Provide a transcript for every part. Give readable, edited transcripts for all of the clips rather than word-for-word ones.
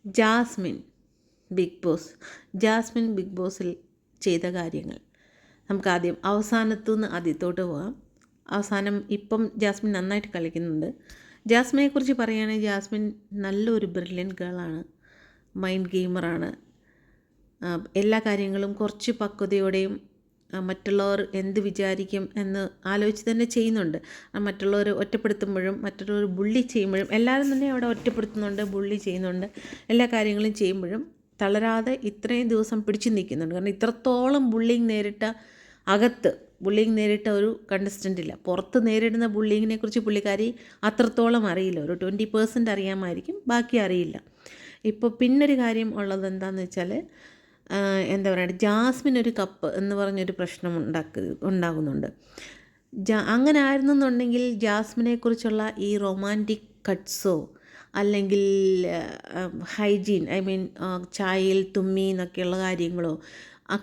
Jasmine Jasmine big ബോസിൽ ചെയ്ത കാര്യങ്ങൾ നമുക്ക് അവസാനത്തുനിന്ന് ആദ്യത്തോട്ട് പോകാം. അവസാനം ഇപ്പം ജാസ്മിൻ നന്നായിട്ട് കളിക്കുന്നുണ്ട്. ജാസ്മിനെക്കുറിച്ച് പറയുകയാണെങ്കിൽ ജാസ്മിൻ നല്ലൊരു ബ്രില്യൻറ്റ് ഗേളാണ്, മൈൻഡ് ഗെയിമറാണ്. എല്ലാ കാര്യങ്ങളും കുറച്ച് പക്വതയോടെയും മറ്റുള്ളവർ എന്ത് വിചാരിക്കും എന്ന് ആലോചിച്ച് തന്നെ ചെയ്യുന്നുണ്ട്. മറ്റുള്ളവർ ഒറ്റപ്പെടുത്തുമ്പോഴും മറ്റുള്ളവർ ബുള്ളി ചെയ്യുമ്പോഴും എല്ലാവരും തന്നെ അവിടെ ഒറ്റപ്പെടുത്തുന്നുണ്ട്, ബുള്ളി ചെയ്യുന്നുണ്ട്. എല്ലാ കാര്യങ്ങളും ചെയ്യുമ്പോഴും തളരാതെ ഇത്രയും ദിവസം പിടിച്ചു നിൽക്കുന്നുണ്ട്. കാരണം ഇത്രത്തോളം അകത്ത് ബുള്ളിങ് നേരിട്ട ഒരു കണ്ടസ്റ്റൻ്റ് ഇല്ല. പുറത്ത് നേരിടുന്ന ബുള്ളിങ്ങിനെ കുറിച്ച് പുള്ളിക്കാരി അത്രത്തോളം അറിയില്ല. ഒരു 20% അറിയാമായിരിക്കും, ബാക്കി അറിയില്ല. ഇപ്പോൾ പിന്നൊരു കാര്യം ഉള്ളത് എന്താണെന്ന് വെച്ചാൽ, എന്താ പറയുക, ജാസ്മിൻ ഒരു കപ്പ് എന്ന് പറഞ്ഞൊരു പ്രശ്നം ഉണ്ടാകുന്നുണ്ട്. അങ്ങനെ ആയിരുന്നെന്നുണ്ടെങ്കിൽ ജാസ്മിനെക്കുറിച്ചുള്ള ഈ റൊമാൻറ്റിക് കട്ട്സോ അല്ലെങ്കിൽ ഹൈജീൻ ചായയിൽ തുമ്മി എന്നൊക്കെയുള്ള കാര്യങ്ങളോ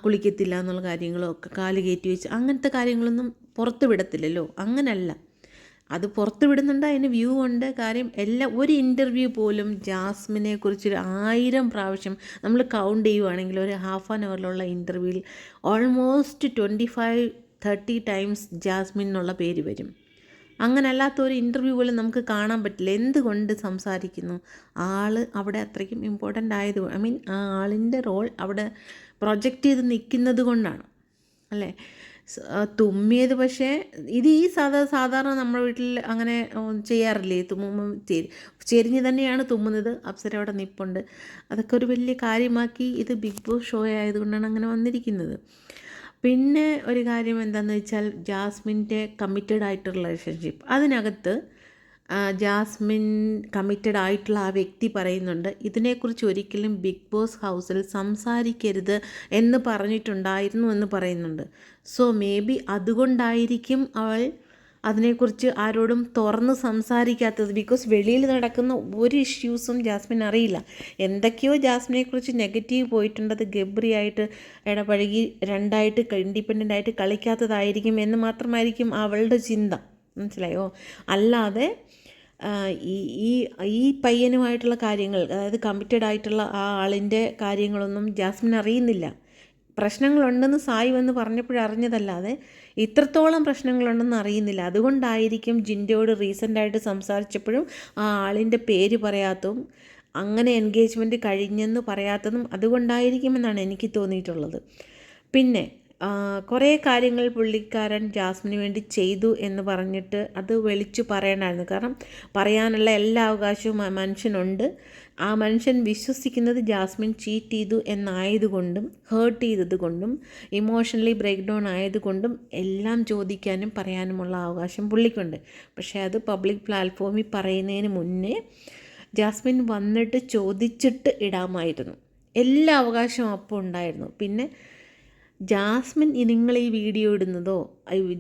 കുളിക്കത്തില്ല എന്നുള്ള കാര്യങ്ങളോ ഒക്കെ കാല് കയറ്റി വെച്ച് അങ്ങനത്തെ കാര്യങ്ങളൊന്നും പുറത്ത് വിടത്തില്ലല്ലോ. അങ്ങനല്ല, അത് പുറത്ത് വിടുന്നുണ്ട്, അതിന് വ്യൂ ഉണ്ട്. കാര്യം ഒരു ഇൻ്റർവ്യൂ പോലും ജാസ്മിനെ കുറിച്ച് 1000 പ്രാവശ്യം നമ്മൾ കൗണ്ട് ചെയ്യുവാണെങ്കിൽ ഒരു ഹാഫ് ആൻ അവറിലുള്ള ഇൻ്റർവ്യൂവിൽ ഓൾമോസ്റ്റ് 25-30 ടൈംസ് ജാസ്മിൻ എന്നുള്ള പേര് വരും. അങ്ങനല്ലാത്ത ഒരു ഇൻ്റർവ്യൂ പോലും നമുക്ക് കാണാൻ പറ്റില്ല. എന്തുകൊണ്ട് സംസാരിക്കുന്നു? അവിടെ അത്രയ്ക്കും ഇമ്പോർട്ടൻ്റ് ആയത് ആ ആളിൻ്റെ റോൾ അവിടെ പ്രൊജക്റ്റ് ചെയ്ത് നിൽക്കുന്നത് കൊണ്ടാണ് അല്ലേ. തുമ്മിയത് പക്ഷേ ഇത് സാധാരണ നമ്മുടെ വീട്ടിൽ അങ്ങനെ ചെയ്യാറില്ലേ? തുമ്മുമ്പം ചെരിഞ്ഞ് തന്നെയാണ് തുമ്മുന്നത്. അപ്സര അവിടെ നിൽപ്പുണ്ട്. അതൊക്കെ ഒരു വലിയ കാര്യമാക്കി ഇത് ബിഗ് ബോസ് ഷോ ആയതുകൊണ്ടാണ് അങ്ങനെ വന്നിരിക്കുന്നത്. പിന്നെ ഒരു കാര്യം എന്താണെന്ന് വെച്ചാൽ, ജാസ്മിൻ്റെ കമ്മിറ്റഡ് ആയിട്ടുള്ള റിലേഷൻഷിപ്പ്, അതിനകത്ത് ജാസ്മിൻ കമ്മിറ്റഡ് ആയിട്ടുള്ള ആ വ്യക്തി പറയുന്നുണ്ട്, ഇതിനെക്കുറിച്ച് ഒരിക്കലും ബിഗ് ബോസ് ഹൗസിൽ സംസാരിക്കരുത് എന്ന് പറഞ്ഞിട്ടുണ്ടായിരുന്നു എന്ന് പറയുന്നുണ്ട്. സോ മേ ബി അതുകൊണ്ടായിരിക്കും അവൾ അതിനെക്കുറിച്ച് ആരോടും തുറന്ന് സംസാരിക്കാത്തത്. ബിക്കോസ് വെളിയിൽ നടക്കുന്ന ഒരു ഇഷ്യൂസും ജാസ്മിൻ അറിയില്ല. എന്തൊക്കെയോ ജാസ്മിനെക്കുറിച്ച് നെഗറ്റീവ് പോയിട്ടുണ്ട്. അത് ഗബ്രിയായിട്ട് ഇടപഴകി രണ്ടായിട്ട് ഇൻഡിപെൻഡൻ്റ് ആയിട്ട് കളിക്കാത്തതായിരിക്കും എന്ന് മാത്രമായിരിക്കും അവളുടെ ചിന്ത. മനസ്സിലായോ? അല്ലാതെ ഈ പയ്യനുമായിട്ടുള്ള കാര്യങ്ങൾ, അതായത് കമ്മിറ്റഡ് ആയിട്ടുള്ള ആ ആളിൻ്റെ കാര്യങ്ങളൊന്നും ജാസ്മിൻ അറിയുന്നില്ല. പ്രശ്നങ്ങളുണ്ടെന്ന് സായി വന്ന് പറഞ്ഞപ്പോഴറിഞ്ഞതല്ലാതെ ഇത്രത്തോളം പ്രശ്നങ്ങളുണ്ടെന്ന് അറിയുന്നില്ല. അതുകൊണ്ടായിരിക്കും ജിൻഡോയോട് റീസെൻ്റായിട്ട് സംസാരിച്ചപ്പോഴും ആ ആളിൻ്റെ പേര് പറയാത്തതും അങ്ങനെ എൻഗേജ്മെൻറ്റ് കഴിഞ്ഞെന്ന് പറയാത്തതും അതുകൊണ്ടായിരിക്കുമെന്നാണ് എനിക്ക് തോന്നിയിട്ടുള്ളത്. പിന്നെ കുറേ കാര്യങ്ങൾ പുള്ളിക്കാരൻ ജാസ്മിന് വേണ്ടി ചെയ്തു എന്ന് പറഞ്ഞിട്ട് അത് വിളിച്ചു പറയണമായിരുന്നു. കാരണം പറയാനുള്ള എല്ലാ അവകാശവും ആ മനുഷ്യനുണ്ട്. ആ മനുഷ്യൻ വിശ്വസിക്കുന്നത് ജാസ്മിൻ ചീറ്റ് ചെയ്തു എന്നായതുകൊണ്ടും ഹേർട്ട് ചെയ്തതുകൊണ്ടും ഇമോഷണലി ബ്രേക്ക് ഡൗൺ ആയതുകൊണ്ടും എല്ലാം ചോദിക്കാനും പറയാനുമുള്ള അവകാശം പുള്ളിക്കുണ്ട്. പക്ഷേ അത് പബ്ലിക് പ്ലാറ്റ്ഫോമിൽ പറയുന്നതിന് മുന്നേ ജാസ്മിൻ വന്നിട്ട് ചോദിച്ചിട്ട് ഇടാമായിരുന്നു. എല്ലാ അവകാശവും അപ്പോൾ ഉണ്ടായിരുന്നു. പിന്നെ ജാസ്മിൻ നിങ്ങൾ ഈ വീഡിയോ ഇടുന്നതോ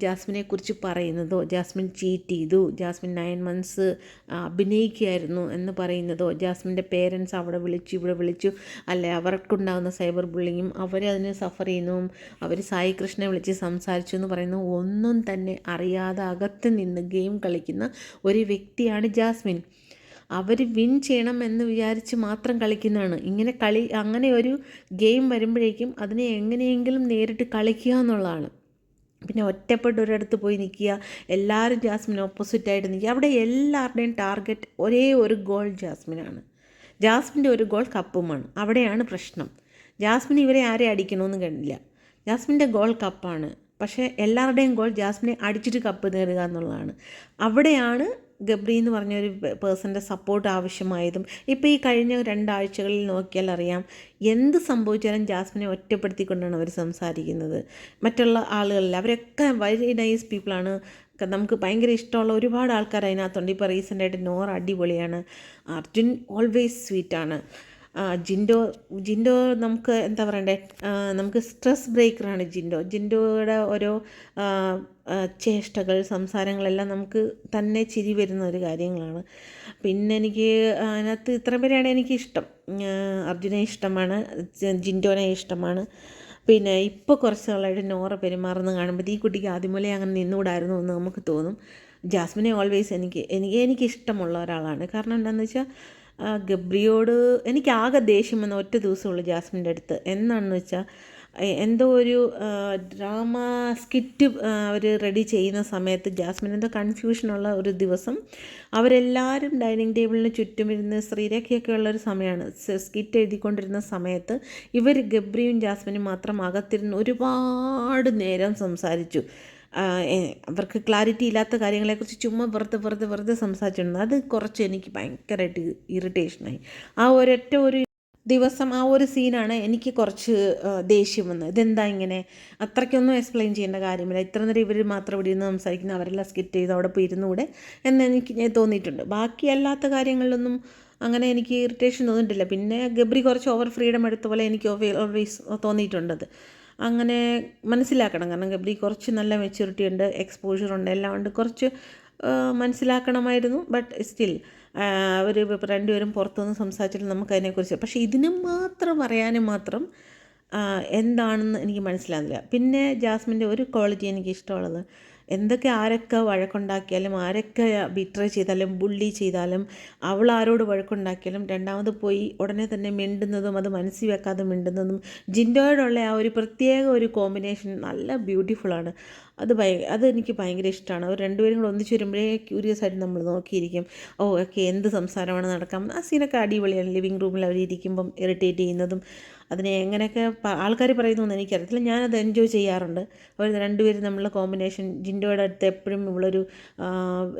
ജാസ്മിനെക്കുറിച്ച് പറയുന്നതോ ജാസ്മിൻ ചീറ്റ് ചെയ്തു, ജാസ്മിൻ 9 months അഭിനയിക്കുകയായിരുന്നു എന്ന് പറയുന്നതോ, ജാസ്മിൻ്റെ പേരൻസ് അവിടെ വിളിച്ചു ഇവിടെ വിളിച്ചു, അല്ലെ അവർക്കുണ്ടാകുന്ന സൈബർ ബുള്ളിങ്ങും അവരതിന് സഫർ ചെയ്യുന്നതും അവർ സായി കൃഷ്ണനെ വിളിച്ച് സംസാരിച്ചു എന്ന് പറയുന്ന ഒന്നും തന്നെ അറിയാതെ അകത്ത് നിന്ന് ഗെയിം കളിക്കുന്ന ഒരു വ്യക്തിയാണ് ജാസ്മിൻ. അവർ വിൻ ചെയ്യണം എന്ന് വിചാരിച്ച് മാത്രം കളിക്കുന്നതാണ്. അങ്ങനെ ഒരു ഗെയിം വരുമ്പോഴേക്കും അതിനെ എങ്ങനെയെങ്കിലും നേരിട്ട് കളിക്കുക എന്നുള്ളതാണ്. പിന്നെ ഒറ്റപ്പെട്ട് ഒരിടത്ത് പോയി നിൽക്കുക, എല്ലാവരും ജാസ്മിൻ ഓപ്പോസിറ്റായിട്ട് നിൽക്കുക. അവിടെ എല്ലാവരുടെയും ടാർഗറ്റ് ഒരേ ഒരു ഗോൾ ജാസ്മിനാണ്. ജാസ്മിൻ്റെ ഒരു ഗോൾ കപ്പുമാണ്. അവിടെയാണ് പ്രശ്നം. ജാസ്മിൻ ഇവരെ ആരെ അടിക്കണമെന്ന് കണ്ടില്ല. ജാസ്മിൻ്റെ ഗോൾ കപ്പാണ്. പക്ഷേ എല്ലാവരുടെയും ഗോൾ ജാസ്മിനെ അടിച്ചിട്ട് കപ്പ് നേടുക എന്നുള്ളതാണ്. അവിടെയാണ് ഗബ്രി എന്ന് പറഞ്ഞൊരു പേഴ്സൻ്റെ സപ്പോർട്ട് ആവശ്യമായതും. ഇപ്പോൾ ഈ കഴിഞ്ഞ 2 ആഴ്ചകളിൽ നോക്കിയാൽ അറിയാം, എന്ത് സംഭവിച്ചാലും ജാസ്മിനെ ഒറ്റപ്പെടുത്തിക്കൊണ്ടാണ് അവർ സംസാരിക്കുന്നത്. മറ്റുള്ള ആളുകളിൽ അവരൊക്കെ വെരി നൈസ് പീപ്പിളാണ്. നമുക്ക് ഭയങ്കര ഇഷ്ടമുള്ള ഒരുപാട് ആൾക്കാർ അതിനകത്തുണ്ട്. ഇപ്പോൾ റീസെൻ്റായിട്ട് നോറ അടിപൊളിയാണ്, അർജുൻ ഓൾവേസ് സ്വീറ്റാണ്, ജിൻഡോ നമുക്ക് എന്താ പറയണ്ടേ, നമുക്ക് സ്ട്രെസ് ബ്രേക്കറാണ് ജിൻഡോയുടെ ഓരോ ചേഷ്ടകൾ സംസാരങ്ങളെല്ലാം നമുക്ക് തന്നെ ചിരി വരുന്ന ഒരു കാര്യങ്ങളാണ്. പിന്നെ എനിക്ക് അതിനകത്ത് ഇത്രയും പേരെയാണ് എനിക്കിഷ്ടം. അർജുനെ ഇഷ്ടമാണ്, ജിൻഡോനെ ഇഷ്ടമാണ്. പിന്നെ ഇപ്പോൾ കുറച്ച് നാളായിട്ട് നോറ പെരുമാറുന്ന കാണുമ്പോൾ ഈ കുട്ടിക്ക് ആദ്യം മുതലേ അങ്ങനെ നിന്നുകൂടായിരുന്നു എന്ന് നമുക്ക് തോന്നും. ജാസ്മിനെ ഓൾവേസ് എനിക്ക് ഇഷ്ടമുള്ള ഒരാളാണ്. കാരണം എന്താണെന്ന് വെച്ചാൽ ഗബ്രിയോട് എനിക്കാകെ ദേഷ്യം വന്ന ഒറ്റ ദിവസമുള്ളൂ ജാസ്മിൻ്റെ അടുത്ത്. എന്നാണെന്ന് വെച്ചാൽ എന്തോ ഒരു ഡ്രാമ സ്കിറ്റ് അവർ റെഡി ചെയ്യുന്ന സമയത്ത് ജാസ്മിൻ എന്തോ കൺഫ്യൂഷനുള്ള ഒരു ദിവസം അവരെല്ലാവരും ഡൈനിങ് ടേബിളിന് ചുറ്റുമിരുന്ന് ശ്രീരേഖയൊക്കെ ഉള്ളൊരു സമയമാണ്. സ്കിറ്റ് എഴുതിക്കൊണ്ടിരുന്ന സമയത്ത് ഇവർ ഗബ്രിയും ജാസ്മിനും മാത്രം അകത്തിരുന്ന് ഒരുപാട് നേരം സംസാരിച്ചു. അവർക്ക് ക്ലാരിറ്റി ഇല്ലാത്ത കാര്യങ്ങളെക്കുറിച്ച് ചുമ്മാ വെറുതെ സംസാരിച്ചിട്ടുണ്ട്. അത് കുറച്ച് എനിക്ക് ഭയങ്കരമായിട്ട് ഇറിറ്റേഷനായി. ആ ഒരൊറ്റ ഒരു ദിവസം ആ ഒരു സീനാണ് എനിക്ക് കുറച്ച് ദേഷ്യം വന്നത്. ഇതെന്താ ഇങ്ങനെ, അത്രയ്ക്കൊന്നും എക്സ്പ്ലെയിൻ ചെയ്യേണ്ട കാര്യമില്ല. ഇത്ര നേരം ഇവർ മാത്രം ഇവിടെ ഇരുന്ന് സംസാരിക്കുന്ന, അവരെല്ലാം സ്കിറ്റ് ചെയ്ത് അവിടെ പോയി ഇരുന്നുകൂടെ എന്നെനിക്ക് തോന്നിയിട്ടുണ്ട്. ബാക്കി അല്ലാത്ത കാര്യങ്ങളിലൊന്നും അങ്ങനെ എനിക്ക് ഇറിറ്റേഷൻ തോന്നിയിട്ടില്ല. പിന്നെ ഗബ്രി കുറച്ച് ഓവർ ഫ്രീഡം എടുത്ത പോലെ എനിക്ക് ഓൾവേസ് തോന്നിയിട്ടുണ്ടത്. അങ്ങനെ മനസ്സിലാക്കണം. കാരണം ഗബ്രി കുറച്ച് നല്ല മെച്യൂരിറ്റി ഉണ്ട്, എക്സ്പോഷർ ഉണ്ട്, എല്ലാം ഉണ്ട്. കുറച്ച് മനസ്സിലാക്കണമായിരുന്നു. ബട്ട് സ്റ്റിൽ അവർ രണ്ടുപേരും പുറത്തുനിന്ന് സംസാരിച്ചിട്ട് നമുക്കതിനെക്കുറിച്ച്, പക്ഷേ ഇതിന് മാത്രം പറയാനും മാത്രം എന്താണെന്ന് എനിക്ക് മനസ്സിലാകുന്നില്ല. പിന്നെ ജാസ്മിൻ്റെ ഒരു ക്വാളിറ്റി എനിക്ക് ഇഷ്ടമുള്ളത്, എന്തൊക്കെ ആരൊക്കെ വഴക്കുണ്ടാക്കിയാലും ആരൊക്കെ ബിട്രേ ചെയ്താലും ബുള്ളി ചെയ്താലും അവൾ ആരോട് വഴക്കുണ്ടാക്കിയാലും രണ്ടാമത് പോയി ഉടനെ തന്നെ മിണ്ടുന്നതും അത് മനസ്സിൽ വെക്കാതെ മിണ്ടുന്നതും ജിൻഡോയോടുള്ള ആ ഒരു പ്രത്യേക ഒരു കോമ്പിനേഷൻ നല്ല ബ്യൂട്ടിഫുള്ളാണ്. അതെനിക്ക് ഭയങ്കര ഇഷ്ടമാണ്. അവർ രണ്ടുപേരും കൂടെ ഒന്നിച്ച് വരുമ്പോഴേ ക്യൂരിയസ് ആയിട്ട് നമ്മൾ നോക്കിയിരിക്കും. ഓക്കെ എന്ത് സംസാരമാണ് നടക്കാം. ആ സീനൊക്കെ അടിപൊളിയാണ്. ലിവിങ് റൂമിൽ അവർ ഇരിക്കുമ്പം ഇറിറ്റേറ്റ് ചെയ്യുന്നതും അതിനെ എങ്ങനെയൊക്കെ ആൾക്കാർ പറയുന്നതെന്ന് എനിക്കറിയത്തില്ല. ഞാനത് എൻജോയ് ചെയ്യാറുണ്ട്. അവർ രണ്ടുപേരും നമ്മളുടെ കോമ്പിനേഷൻ. ജിൻഡോയുടെ അടുത്ത് എപ്പോഴും ഇവളൊരു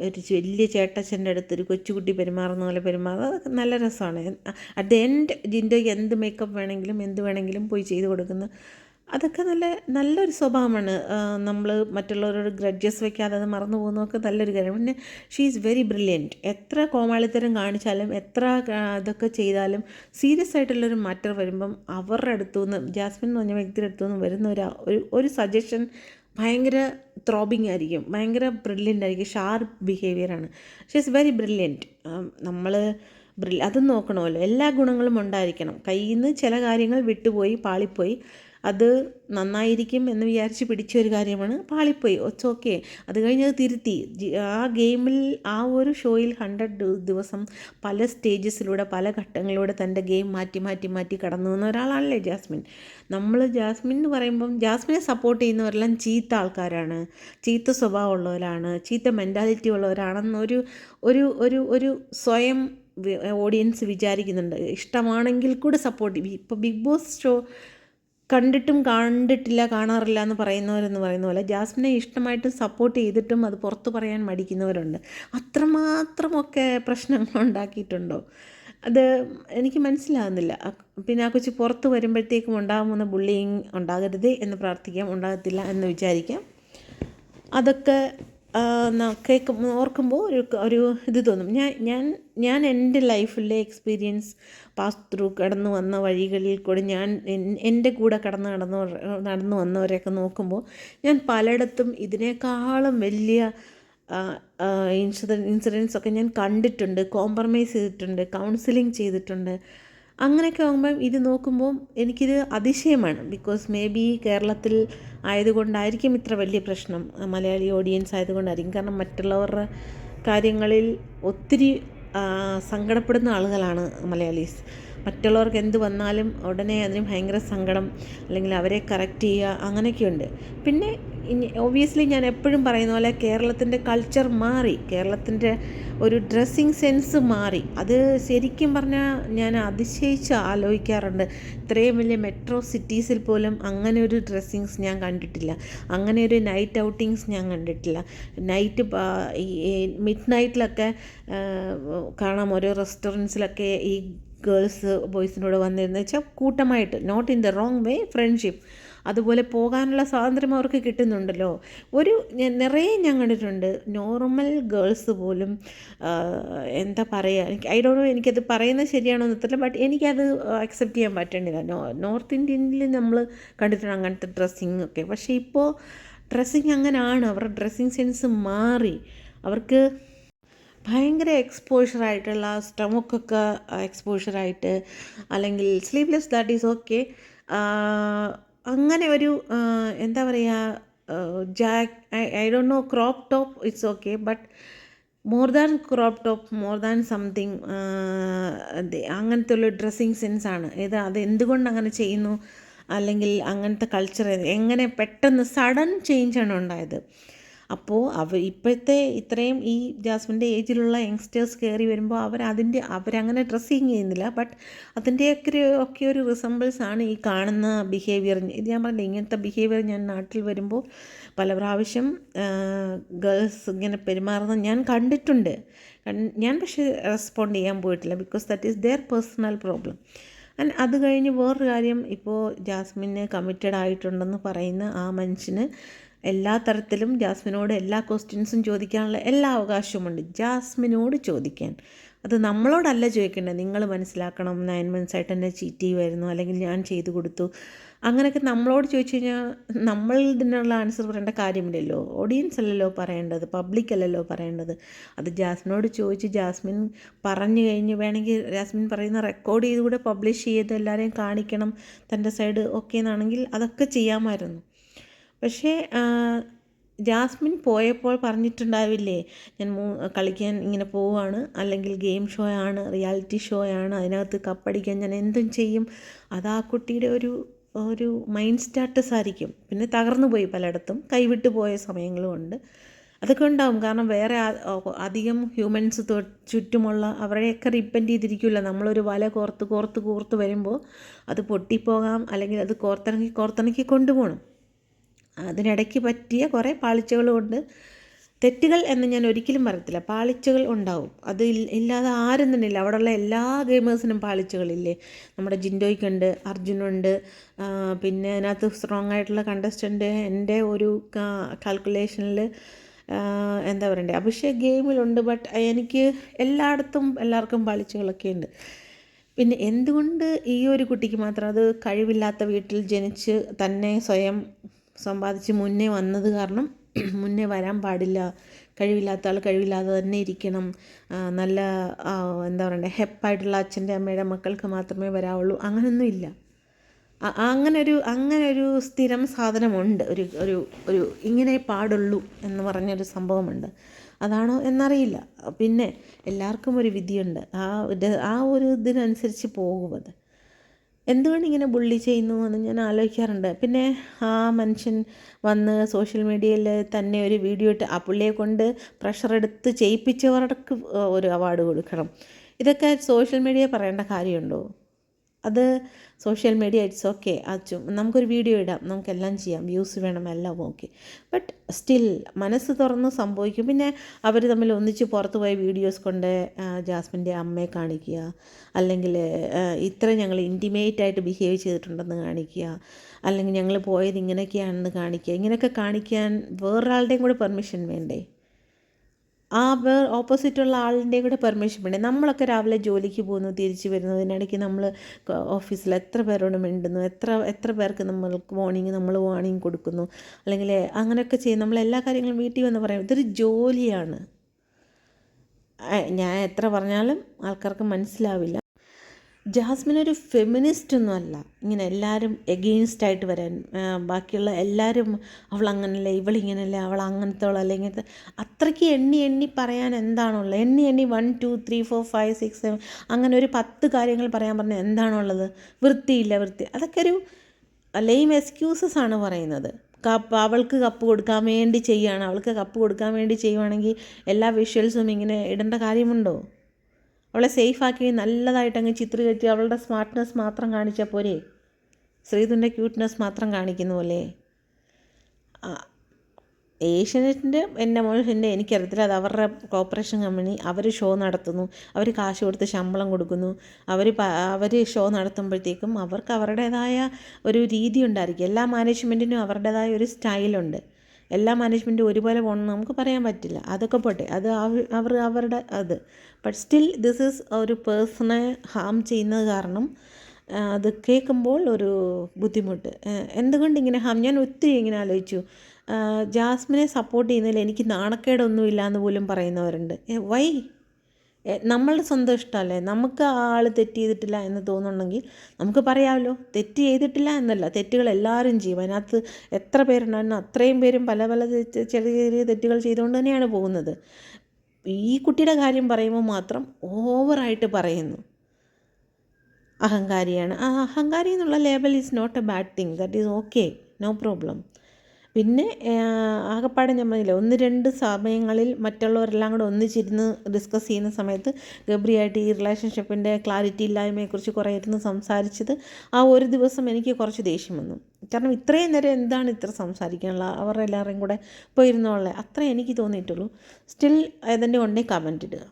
ഒരു വലിയ ചേട്ടച്ചൻ്റെ അടുത്ത് ഒരു കൊച്ചുകുട്ടി പെരുമാറുന്ന പോലെ പെരുമാറുന്നത് അതൊക്കെ നല്ല രസമാണ്. അറ്റ് ദ എൻഡ് ജിൻഡോയ്ക്ക് എന്ത് മേക്കപ്പ് വേണമെങ്കിലും എന്ത് വേണമെങ്കിലും പോയി ചെയ്ത് കൊടുക്കുന്ന അതൊക്കെ നല്ലൊരു സ്വഭാവമാണ്. നമ്മൾ മറ്റുള്ളവരോട് ഗ്രഡ്ജസ് വയ്ക്കാതെ അത് മറന്നു പോകുന്നതൊക്കെ നല്ലൊരു കാര്യമാണ്. പിന്നെ ഷീ ഈസ് വെരി ബ്രില്യൻറ്റ്. എത്ര കോമാളിത്തരം കാണിച്ചാലും എത്ര ഇതൊക്കെ ചെയ്താലും സീരിയസ് ആയിട്ടുള്ളൊരു മാറ്റർ വരുമ്പം അവരുടെ അടുത്തുനിന്ന്, ജാസ്മിൻ എന്ന് പറഞ്ഞ വ്യക്തിയുടെ അടുത്തുനിന്ന് വരുന്ന ഒരു സജഷൻ ഭയങ്കര ത്രോബിങ് ആയിരിക്കും, ഭയങ്കര ബ്രില്യൻ്റ് ആയിരിക്കും. ഷാർപ്പ് ബിഹേവിയറാണ്. She is very brilliant. നമ്മൾ അതും നോക്കണമല്ലോ. എല്ലാ ഗുണങ്ങളും ഉണ്ടായിരിക്കണം. കയ്യിൽ നിന്ന് ചില കാര്യങ്ങൾ വിട്ടുപോയി പാളിപ്പോയി, അത് നന്നായിരിക്കും എന്ന് വിചാരിച്ച് പിടിച്ച ഒരു കാര്യമാണ്, പാളിപ്പോയി. It's okay. അത് കഴിഞ്ഞ് അത് തിരുത്തി. ആ ഗെയിമിൽ ആ ഒരു ഷോയിൽ 100 ദിവസം പല സ്റ്റേജസിലൂടെ പല ഘട്ടങ്ങളിലൂടെ തൻ്റെ ഗെയിം മാറ്റി കടന്നു വന്ന ഒരാളാണല്ലേ ജാസ്മിൻ. നമ്മൾ ജാസ്മിൻ എന്ന് പറയുമ്പം ജാസ്മിനെ സപ്പോർട്ട് ചെയ്യുന്നവരെല്ലാം ചീത്ത ആൾക്കാരാണ്, ചീത്ത സ്വഭാവമുള്ളവരാണ്, ചീത്ത മെൻറ്റാലിറ്റി ഉള്ളവരാണെന്നൊരു ഒരു ഒരു ഒരു സ്വയം ഓഡിയൻസ് വിചാരിക്കുന്നുണ്ട്. ഇഷ്ടമാണെങ്കിൽ കൂടെ സപ്പോർട്ട് ചെയ്യും. ഇപ്പോൾ ബിഗ് ബോസ് ഷോ കണ്ടിട്ടും കാണാറില്ല എന്ന് പറയുന്ന പോലെ ജാസ്മിനെ ഇഷ്ടമായിട്ട് സപ്പോർട്ട് ചെയ്തിട്ടും അത് പുറത്ത് പറയാൻ മടിക്കുന്നവരുണ്ട്. അത്രമാത്രമൊക്കെ പ്രശ്നങ്ങൾ ഉണ്ടാക്കിയിട്ടുണ്ടോ അത് എനിക്ക് മനസ്സിലാകുന്നില്ല. പിന്നെ ആ കൊച്ചു പുറത്ത് വരുമ്പോഴത്തേക്കും ഉണ്ടാകുന്ന ബുള്ളിങ് ഉണ്ടാകരുതേ എന്ന് പ്രാർത്ഥിക്കാം, ഉണ്ടാകത്തില്ല എന്ന് വിചാരിക്കാം. അതൊക്കെ ഓർക്കുമ്പോൾ ഒരു ഇത് തോന്നും. ഞാൻ എൻ്റെ ലൈഫിലെ എക്സ്പീരിയൻസ് പാസ് ത്രൂ കടന്നു വന്ന വഴികളിൽ കൂടെ ഞാൻ എൻ്റെ കൂടെ നടന്നു വന്നവരെയൊക്കെ നോക്കുമ്പോൾ ഞാൻ പലയിടത്തും ഇതിനേക്കാളും വലിയ ഇൻസിഡൻസൊക്കെ ഞാൻ കണ്ടിട്ടുണ്ട്, കോംപ്രമൈസ് ചെയ്തിട്ടുണ്ട്, കൗൺസിലിംഗ് ചെയ്തിട്ടുണ്ട്. അങ്ങനെയൊക്കെ ആകുമ്പം ഇത് നോക്കുമ്പോൾ എനിക്കിത് അതിശയമാണ്. ബിക്കോസ് മേ ബി കേരളത്തിൽ ആയതുകൊണ്ടായിരിക്കും ഇത്ര വലിയ പ്രശ്നം, മലയാളി ഓഡിയൻസ് ആയതുകൊണ്ടായിരിക്കും. കാരണം മറ്റുള്ളവരുടെ കാര്യങ്ങളിൽ ഒത്തിരി സങ്കടപ്പെടുന്ന ആളുകളാണ് മലയാളീസ്. മറ്റുള്ളവർക്ക് എന്ത് വന്നാലും ഉടനെ അതിന് ഭയങ്കര സങ്കടം, അല്ലെങ്കിൽ അവരെ കറക്റ്റ് ചെയ്യുക, അങ്ങനെയൊക്കെയുണ്ട്. പിന്നെ ഒബ്വിയസ്ലി ഞാൻ എപ്പോഴും പറയുന്ന പോലെ കേരളത്തിൻ്റെ കൾച്ചർ മാറി, കേരളത്തിൻ്റെ ഒരു ഡ്രസ്സിങ് സെൻസ് മാറി. അത് ശരിക്കും പറഞ്ഞാൽ ഞാൻ അതിശയിച്ച് ആലോചിക്കാറുണ്ട്. ഇത്രയും വലിയ മെട്രോ സിറ്റീസിൽ പോലും അങ്ങനെ ഒരു ഡ്രസ്സിങ്സ് ഞാൻ കണ്ടിട്ടില്ല, അങ്ങനെ ഒരു നൈറ്റ് ഔട്ടിങ്സ് ഞാൻ കണ്ടിട്ടില്ല. മിഡ് നൈറ്റിലൊക്കെ കാണാം ഓരോ റെസ്റ്റോറൻറ്റ്സിലൊക്കെ ഈ ഗേൾസ് ബോയ്സിനോട് വന്നിരുന്നു വെച്ചാൽ കൂട്ടമായിട്ട്, not in the wrong way, friendship. അതുപോലെ പോകാനുള്ള സ്വാതന്ത്ര്യം അവർക്ക് കിട്ടുന്നുണ്ടല്ലോ. നിറയെ ഞാൻ കണ്ടിട്ടുണ്ട് നോർമൽ ഗേൾസ് പോലും എന്താ പറയുക, ഐ ഡോണ്ട് നോ, എനിക്കത് പറയുന്നത് ശരിയാണോ എന്നറിയില്ല, ബട്ട് എനിക്കത് അക്സെപ്റ്റ് ചെയ്യാൻ പറ്റേണ്ടില്ല. നോർത്ത് ഇന്ത്യനിൽ നമ്മൾ കണ്ടിട്ടുണ്ട് അങ്ങനത്തെ ഡ്രസ്സിങ് ഒക്കെ. പക്ഷേ ഇപ്പോൾ ഡ്രസ്സിങ് അങ്ങനെയാണ്, അവരുടെ ഡ്രസ്സിങ് സെൻസ് മാറി. അവർക്ക് ഭയങ്കര എക്സ്പോഷറായിട്ടുള്ള സ്റ്റമക്കൊക്കെ എക്സ്പോഷറായിട്ട്, അല്ലെങ്കിൽ സ്ലീവ്ലെസ് ദാറ്റ് ഈസ് ഓക്കെ, അങ്ങനെ ഒരു എന്താ പറയുക, I don't know, crop top it's okay, but more than crop top, more than something, അങ്ങനത്തെ ഉള്ള ഡ്രസ്സിങ് സെൻസാണ് അത് എന്തുകൊണ്ട് അങ്ങനെ ചെയ്യുന്നു, അല്ലെങ്കിൽ അങ്ങനത്തെ കൾച്ചർ എങ്ങനെ പെട്ടെന്ന് സഡൻ ചേഞ്ചാണ് ഉണ്ടായത്. അപ്പോൾ ഇപ്പോഴത്തെ ഇത്രയും ഈ ജാസ്മിൻ്റെ ഏജിലുള്ള യങ്സ്റ്റേഴ്സ് കയറി വരുമ്പോൾ അവരങ്ങനെ ഡ്രസ്സിങ് ചെയ്യുന്നില്ല. ബട്ട് അതിൻ്റെയൊക്കെ ഒരു റിസംബിൾസ് ആണ് ഈ കാണുന്ന ബിഹേവിയർ. ഇത് ഞാൻ പറഞ്ഞില്ല, ഇങ്ങനത്തെ ബിഹേവിയർ ഞാൻ നാട്ടിൽ വരുമ്പോൾ പല പ്രാവശ്യം ഗേൾസ് ഇങ്ങനെ പെരുമാറുന്നത് ഞാൻ കണ്ടിട്ടുണ്ട്. ഞാൻ പക്ഷേ റെസ്പോണ്ട് ചെയ്യാൻ പോയിട്ടില്ല, because that is there personal problem. And അത് കഴിഞ്ഞ് വേറൊരു കാര്യം, ഇപ്പോൾ ജാസ്മിന് കമ്മിറ്റഡ് ആയിട്ടുണ്ടെന്ന് പറയുന്ന ആ മനുഷ്യന് എല്ലാ തരത്തിലും ജാസ്മിനോട് എല്ലാ ക്വസ്റ്റ്യൻസും ചോദിക്കാനുള്ള എല്ലാ അവകാശവുമുണ്ട്. ജാസ്മിനോട് ചോദിക്കാൻ, അത് നമ്മളോടല്ല ചോദിക്കേണ്ടത്. നിങ്ങൾ മനസ്സിലാക്കണം, 9 months ആയിട്ട് എന്നെ ചീറ്റ് ചെയ്യുമായിരുന്നു, അല്ലെങ്കിൽ ഞാൻ ചെയ്തു കൊടുത്തു, അങ്ങനെയൊക്കെ നമ്മളോട് ചോദിച്ചു കഴിഞ്ഞാൽ നമ്മൾ ഇതിനുള്ള ആൻസർ പറയേണ്ട കാര്യമില്ലല്ലോ. ഓഡിയൻസ് അല്ലല്ലോ പറയേണ്ടത്, പബ്ലിക് അല്ലല്ലോ പറയേണ്ടത്. അത് ജാസ്മിനോട് ചോദിച്ച് ജാസ്മിൻ പറഞ്ഞു കഴിഞ്ഞ് വേണമെങ്കിൽ ജാസ്മിൻ പറയുന്ന റെക്കോർഡ് ചെയ്ത് കൂടെ പബ്ലിഷ് ചെയ്ത് എല്ലാവരെയും കാണിക്കണം തൻ്റെ സൈഡ് ഓക്കെ എന്നാണെങ്കിൽ അതൊക്കെ ചെയ്യാമായിരുന്നു. പക്ഷേ ജാസ്മിൻ പോയപ്പോൾ പറഞ്ഞിട്ടുണ്ടാവില്ലേ, ഞാൻ കളിക്കാൻ ഇങ്ങനെ പോവുകയാണ്, അല്ലെങ്കിൽ ഗെയിം ഷോ ആണ്, റിയാലിറ്റി ഷോ ആണ്, അതിനകത്ത് കപ്പടിക്കാൻ ഞാൻ എന്തും ചെയ്യും. അത് ആ കുട്ടിയുടെ ഒരു മൈൻഡ് സ്റ്റാറ്റസ് ആയിരിക്കും. പിന്നെ തകർന്നു പോയി, പലയിടത്തും കൈവിട്ട് പോയ സമയങ്ങളും ഉണ്ട്. അതൊക്കെ ഉണ്ടാവും, കാരണം വേറെ അധികം ഹ്യൂമൻസ് ചുറ്റുമുള്ള അവരെയൊക്കെ ഡിപ്പെൻഡ് ചെയ്തിരിക്കില്ല. നമ്മളൊരു വല കോർത്ത് വരുമ്പോൾ അത് പൊട്ടിപ്പോകാം, അല്ലെങ്കിൽ അത് കോർത്തിണക്കി കൊണ്ടുപോകണം. അതിനിടയ്ക്ക് പറ്റിയ കുറേ പാളിച്ചകളുമുണ്ട്. തെറ്റുകൾ എന്ന് ഞാൻ ഒരിക്കലും പറയത്തില്ല, പാളിച്ചകൾ ഉണ്ടാവും. അത് ഇല്ലാതെ ആരും തന്നെ ഇല്ല. അവിടെയുള്ള എല്ലാ ഗെയിമേഴ്സിനും പാളിച്ചകളില്ലേ. നമ്മുടെ ജിൻഡോയ്ക്കുണ്ട്, അർജുനുണ്ട്, പിന്നെ അതിനകത്ത് സ്ട്രോങ് ആയിട്ടുള്ള കണ്ടസ്റ്റൻ്റ് എൻ്റെ ഒരു കാൽക്കുലേഷനിൽ എന്താ പറയണ്ടേ, അഭിഷേക് ഗെയിമിലുണ്ട്. ബട്ട് എനിക്ക് എല്ലാവർക്കും പാളിച്ചകളൊക്കെ ഉണ്ട്. പിന്നെ എന്തുകൊണ്ട് ഈ ഒരു കുട്ടിക്ക് മാത്രം, അത് കഴിവില്ലാത്ത വീട്ടിൽ ജനിച്ച് തന്നെ സ്വയം സമ്പാദിച്ച് മുന്നേ വന്നത് കാരണം മുന്നേ വരാൻ പാടില്ല, കഴിവില്ലാത്ത ആൾ കഴിവില്ലാതെ തന്നെ ഇരിക്കണം, നല്ല എന്താ പറയണ്ടേ, ഹെപ്പായിട്ടുള്ള അച്ഛൻ്റെ അമ്മയുടെ മക്കൾക്ക് മാത്രമേ വരാവുള്ളൂ, അങ്ങനെയൊന്നും ഇല്ല. അങ്ങനൊരു സ്ഥിരം സാധനമുണ്ട്, ഒരു ഇങ്ങനെ പാടുള്ളൂ എന്ന് പറഞ്ഞൊരു സംഭവമുണ്ട്. അതാണോ എന്നറിയില്ല. പിന്നെ എല്ലാവർക്കും ഒരു വിധിയുണ്ട്, ആ ഒരു ഇതിനനുസരിച്ച് പോകുന്നത്. എന്തുകൊണ്ട് ഇങ്ങനെ ബുള്ളി ചെയ്യുന്നു എന്ന് ഞാൻ ആലോചിക്കാറുണ്ട്. പിന്നെ ആ മനുഷ്യൻ വന്ന് സോഷ്യൽ മീഡിയയിൽ തന്നെ ഒരു വീഡിയോ ഇട്ട് ആ പുള്ളിയെ കൊണ്ട് പ്രഷർ എടുത്ത് ചെയ്യിപ്പിച്ചവർക്ക് ഒരു അവാർഡ് കൊടുക്കണം. ഇതൊക്കെ സോഷ്യൽ മീഡിയ പറയേണ്ട കാര്യമുണ്ടോ? അത് സോഷ്യൽ മീഡിയ ഇറ്റ്സ് ഓക്കെ, നമുക്കൊരു വീഡിയോ ഇടാം, നമുക്കെല്ലാം ചെയ്യാം, വ്യൂസ് വേണം, എല്ലാം ഓക്കെ. ബട്ട് സ്റ്റിൽ മനസ്സ് തുറന്ന് സംഭവിക്കും. പിന്നെ അവർ തമ്മിൽ ഒന്നിച്ച് പുറത്ത് പോയ വീഡിയോസ് കൊണ്ട് ജാസ്മിൻ്റെ അമ്മയെ കാണിക്കുക, അല്ലെങ്കിൽ ഇത്ര ഞങ്ങൾ ഇൻറ്റിമേറ്റായിട്ട് ബിഹേവ് ചെയ്തിട്ടുണ്ടെന്ന് കാണിക്കുക, അല്ലെങ്കിൽ ഞങ്ങൾ പോയത് ഇങ്ങനെയൊക്കെയാണെന്ന് കാണിക്കുക. ഇങ്ങനെയൊക്കെ കാണിക്കാൻ വേറൊരാളുടെയും കൂടെ പെർമിഷൻ വേണ്ടേ? ആ ഓപ്പോസിറ്റുള്ള ആളിൻ്റെ കൂടെ പെർമിഷൻ വേണ്ടേ? നമ്മളൊക്കെ രാവിലെ ജോലിക്ക് പോകുന്നു, തിരിച്ചു വരുന്നു, ഇതിനിടയ്ക്ക് നമ്മൾ ഓഫീസിൽ എത്ര പേരോട് മിണ്ടുന്നു, എത്ര പേർക്ക് നമ്മൾ വാർണിംഗ് കൊടുക്കുന്നു, അല്ലെങ്കിൽ അങ്ങനെയൊക്കെ ചെയ്യും. നമ്മളെല്ലാ കാര്യങ്ങളും വീട്ടിൽ വന്ന് പറയും. ഇതൊരു ജോലിയാണ്. ഞാൻ എത്ര പറഞ്ഞാലും ആൾക്കാർക്ക് മനസ്സിലാവില്ല. ജാസ്മിൻ ഒരു ഫെമിനിസ്റ്റ് ഒന്നുമല്ല, ഇങ്ങനെ എല്ലാവരും എഗെയിൻസ്റ്റായിട്ട് വരാൻ. ബാക്കിയുള്ള എല്ലാവരും അവൾ അങ്ങനല്ലേ, ഇവളിങ്ങനല്ലേ, അവൾ അങ്ങനത്തോളല്ലേ, ഇങ്ങനത്തെ അത്രയ്ക്ക് എണ്ണി പറയാൻ എന്താണുള്ളത്? എണ്ണി 1 2 3 4 5 6 7 അങ്ങനെ ഒരു 10 കാര്യങ്ങൾ പറയാൻ പറഞ്ഞാൽ എന്താണുള്ളത്? വൃത്തിയില്ല. അതൊക്കെ ഒരു ലെയിം എക്സ്ക്യൂസസ് ആണ് പറയുന്നത്. അവൾക്ക് കപ്പ് കൊടുക്കാൻ വേണ്ടി ചെയ്യുകയാണ്. അവൾക്ക് കപ്പ് കൊടുക്കാൻ വേണ്ടി ചെയ്യുവാണെങ്കിൽ എല്ലാ വിഷ്വൽസും ഇങ്ങനെ ഇടേണ്ട കാര്യമുണ്ടോ? അവളെ സേഫാക്കി നല്ലതായിട്ട് അങ്ങ് ചിത്രീകരിച്ച് അവളുടെ സ്മാർട്ട്നെസ് മാത്രം കാണിച്ചാൽ പോരെ? ശ്രീധുൻ്റെ ക്യൂട്ട്നെസ് മാത്രം കാണിക്കുന്ന പോലെ. ഏഷ്യനെറ്റിൻ്റെ എൻ്റെ എനിക്കറിയത്തില്ല, അത് അവരുടെ കോർപ്പറേഷൻ കമ്പനി. അവർ ഷോ നടത്തുന്നു, അവർ കാശ് കൊടുത്ത് ശമ്പളം കൊടുക്കുന്നു. അവർ ഷോ നടത്തുമ്പോഴത്തേക്കും അവർക്ക് അവരുടേതായ ഒരു രീതി ഉണ്ടായിരിക്കും. എല്ലാ മാനേജ്മെൻറ്റിനും അവരുടേതായ ഒരു സ്റ്റൈലുണ്ട്. എല്ലാ മാനേജ്മെൻറ്റും ഒരുപോലെ പോകണമെന്ന് നമുക്ക് പറയാൻ പറ്റില്ല. അതൊക്കെ പോട്ടെ, അത് അവരുടെ അത്. ബട്ട് സ്റ്റിൽ ദിസ് ഈസ് ഒരു പേഴ്സണെ ഹാം ചെയ്യുന്നത് കാരണം അത് കേൾക്കുമ്പോൾ ഒരു ബുദ്ധിമുട്ട്. എന്തുകൊണ്ട് ഇങ്ങനെ ഞാൻ ഒത്തിരി ഇങ്ങനെ ആലോചിച്ചു. ജാസ്മിനെ സപ്പോർട്ട് ചെയ്യുന്നതിൽ എനിക്ക് നാണക്കേടൊന്നുമില്ല എന്ന് പോലും പറയുന്നവരുണ്ട്. വൈ? നമ്മളുടെ സ്വന്തം ഇഷ്ടമല്ലേ? നമുക്ക് ആ ആൾ തെറ്റ് ചെയ്തിട്ടില്ല എന്ന് തോന്നുന്നുണ്ടെങ്കിൽ നമുക്ക് പറയാമല്ലോ. തെറ്റ് ചെയ്തിട്ടില്ല എന്നല്ല, തെറ്റുകൾ എല്ലാവരും ചെയ്യും. അതിനകത്ത് എത്ര പേരുണ്ടായിരുന്നു, അത്രയും പേരും പല ചെറിയ തെറ്റുകൾ ചെയ്തുകൊണ്ട് തന്നെയാണ് പോകുന്നത്. ഈ കുട്ടിയുടെ കാര്യം പറയുമ്പോൾ മാത്രം ഓവറായിട്ട് പറയുന്നു. അഹങ്കാരിയാണ്. ആ അഹങ്കാരി എന്നുള്ള label is not a bad thing, that is okay, no problem. പിന്നെ ആകെപ്പാടെ ഞാൻ പറഞ്ഞില്ല, 1-2 സമയങ്ങളിൽ മറ്റുള്ളവരെല്ലാം കൂടെ ഒന്നിച്ചിരുന്ന് ഡിസ്കസ് ചെയ്യുന്ന സമയത്ത് ഗബ്രിയായിട്ട് ഈ റിലേഷൻഷിപ്പിൻ്റെ ക്ലാരിറ്റി ഇല്ലായ്മയെക്കുറിച്ച് കുറേ ഇരുന്ന് സംസാരിച്ചത് ആ ഒരു ദിവസം എനിക്ക് കുറച്ച് ദേഷ്യം വന്നു. കാരണം ഇത്രയും നേരം എന്താണ് ഇത്ര സംസാരിക്കാനുള്ള, അവരുടെ എല്ലാവരെയും കൂടെ പോയിരുന്നുള്ള അത്രേ എനിക്ക് തോന്നിയിട്ടുള്ളൂ. സ്റ്റിൽ അതിൻ്റെ കൊണ്ടേ കമൻ്റ് ഇടുക.